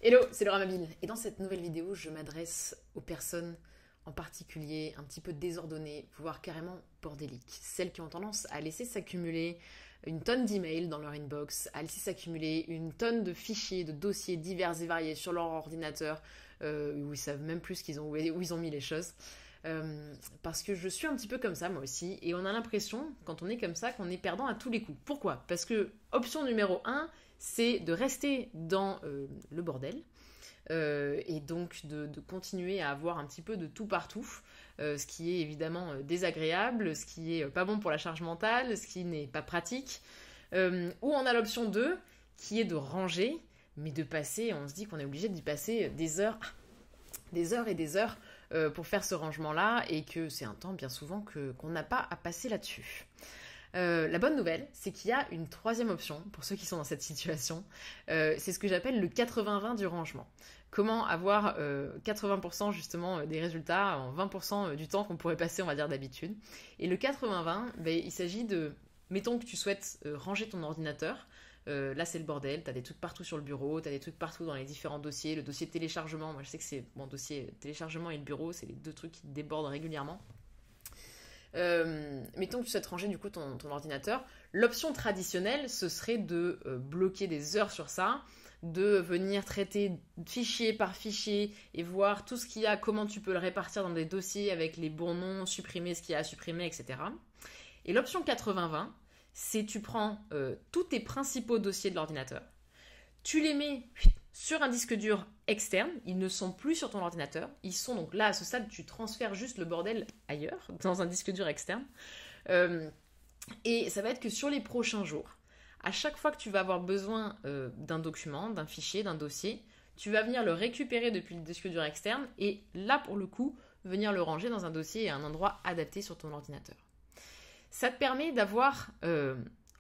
Hello, c'est Laura Mabille et dans cette nouvelle vidéo, je m'adresse aux personnes en particulier un petit peu désordonnées, voire carrément bordéliques. Celles qui ont tendance à laisser s'accumuler une tonne d'emails dans leur inbox, à laisser s'accumuler une tonne de fichiers, de dossiers divers et variés sur leur ordinateur, où ils savent même plus où ils ont mis les choses. Parce que je suis un petit peu comme ça moi aussi, et on a l'impression, quand on est comme ça, qu'on est perdant à tous les coups. Pourquoi? Parce que option numéro 1, c'est de rester dans le bordel, et donc de continuer à avoir un petit peu de tout partout, ce qui est évidemment désagréable, ce qui est pas bon pour la charge mentale, ce qui n'est pas pratique. Ou on a l'option 2, qui est de ranger, mais de passer, on se dit qu'on est obligé d'y passer des heures et des heures pour faire ce rangement-là, et que c'est un temps bien souvent qu'on n'a pas à passer là-dessus. La bonne nouvelle, c'est qu'il y a une troisième option pour ceux qui sont dans cette situation. C'est ce que j'appelle le 80-20 du rangement. Comment avoir 80% justement des résultats en 20% du temps qu'on pourrait passer, on va dire, d'habitude. Et le 80-20, il s'agit de... Mettons que tu souhaites ranger ton ordinateur. Là, c'est le bordel. T'as des trucs partout sur le bureau, t'as des trucs partout dans les différents dossiers. Le dossier téléchargement, moi je sais que c'est mon dossier téléchargement et le bureau, c'est les deux trucs qui débordent régulièrement. Mettons que tu souhaites ranger du coup ton ordinateur, l'option traditionnelle ce serait de bloquer des heures sur ça, de venir traiter fichier par fichier et voir tout ce qu'il y a, comment tu peux le répartir dans des dossiers avec les bons noms, supprimer ce qu'il y a à supprimer, etc. Et l'option 80-20, c'est tu prends tous tes principaux dossiers de l'ordinateur, tu les mets sur un disque dur externe, ils ne sont plus sur ton ordinateur, ils sont donc là à ce stade, tu transfères juste le bordel ailleurs, dans un disque dur externe, et ça va être que sur les prochains jours, à chaque fois que tu vas avoir besoin d'un document, d'un fichier, d'un dossier, tu vas venir le récupérer depuis le disque dur externe, et là pour le coup, venir le ranger dans un dossier à un endroit adapté sur ton ordinateur. Ça te permet d'avoir...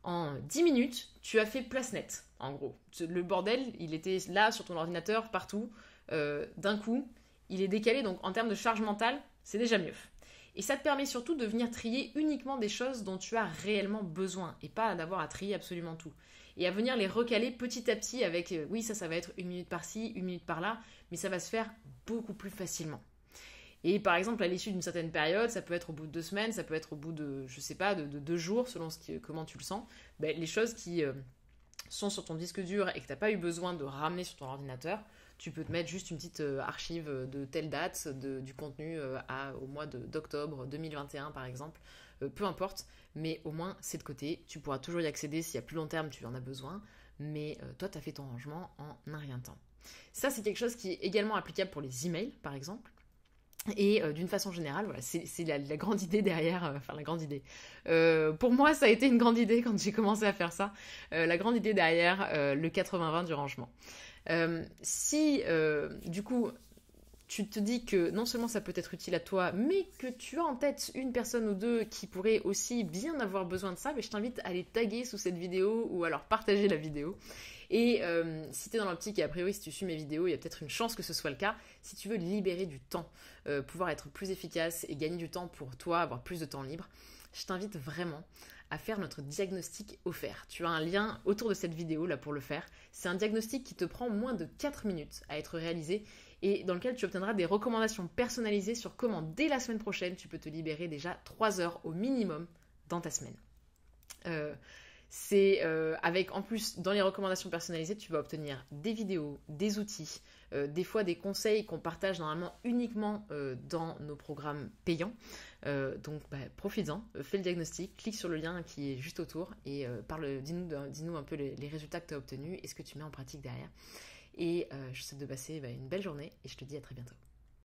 en 10 minutes, tu as fait place nette, en gros. Le bordel, il était là sur ton ordinateur, partout. D'un coup, il est décalé, donc en termes de charge mentale, c'est déjà mieux. Et ça te permet surtout de venir trier uniquement des choses dont tu as réellement besoin, et pas d'avoir à trier absolument tout. Et à venir les recaler petit à petit avec, oui, ça va être 1 minute par-ci, 1 minute par-là, mais ça va se faire beaucoup plus facilement. Et par exemple, à l'issue d'une certaine période, ça peut être au bout de 2 semaines, ça peut être au bout de, je sais pas, de 2 jours, selon comment tu le sens, les choses qui sont sur ton disque dur et que tu n'as pas eu besoin de ramener sur ton ordinateur, tu peux te mettre juste une petite archive de telle date, du contenu au mois d'octobre 2021 par exemple, peu importe, mais au moins c'est de côté, tu pourras toujours y accéder si à plus long terme tu en as besoin, mais toi tu as fait ton rangement en un rien de temps. Ça c'est quelque chose qui est également applicable pour les emails par exemple. Et d'une façon générale, voilà, c'est la grande idée derrière, enfin la grande idée. Pour moi, ça a été une grande idée quand j'ai commencé à faire ça. La grande idée derrière le 80-20 du rangement. Si du coup tu te dis que non seulement ça peut être utile à toi, mais que tu as en tête une personne ou deux qui pourrait aussi bien avoir besoin de ça, mais je t'invite à les taguer sous cette vidéo ou alors partager la vidéo. Et si tu es dans l'optique, et a priori si tu suis mes vidéos, il y a peut-être une chance que ce soit le cas, si tu veux libérer du temps, pouvoir être plus efficace et gagner du temps pour toi, avoir plus de temps libre, je t'invite vraiment à faire notre diagnostic offert. Tu as un lien autour de cette vidéo là pour le faire. C'est un diagnostic qui te prend moins de 4 minutes à être réalisé et dans lequel tu obtiendras des recommandations personnalisées sur comment dès la semaine prochaine tu peux te libérer déjà 3 heures au minimum dans ta semaine. C'est avec en plus dans les recommandations personnalisées tu vas obtenir des vidéos, des outils, des fois des conseils qu'on partage normalement uniquement dans nos programmes payants, donc profites-en, fais le diagnostic, clique sur le lien qui est juste autour et dis-nous un peu les résultats que tu as obtenus et ce que tu mets en pratique derrière, et je te souhaite de passer une belle journée et je te dis à très bientôt.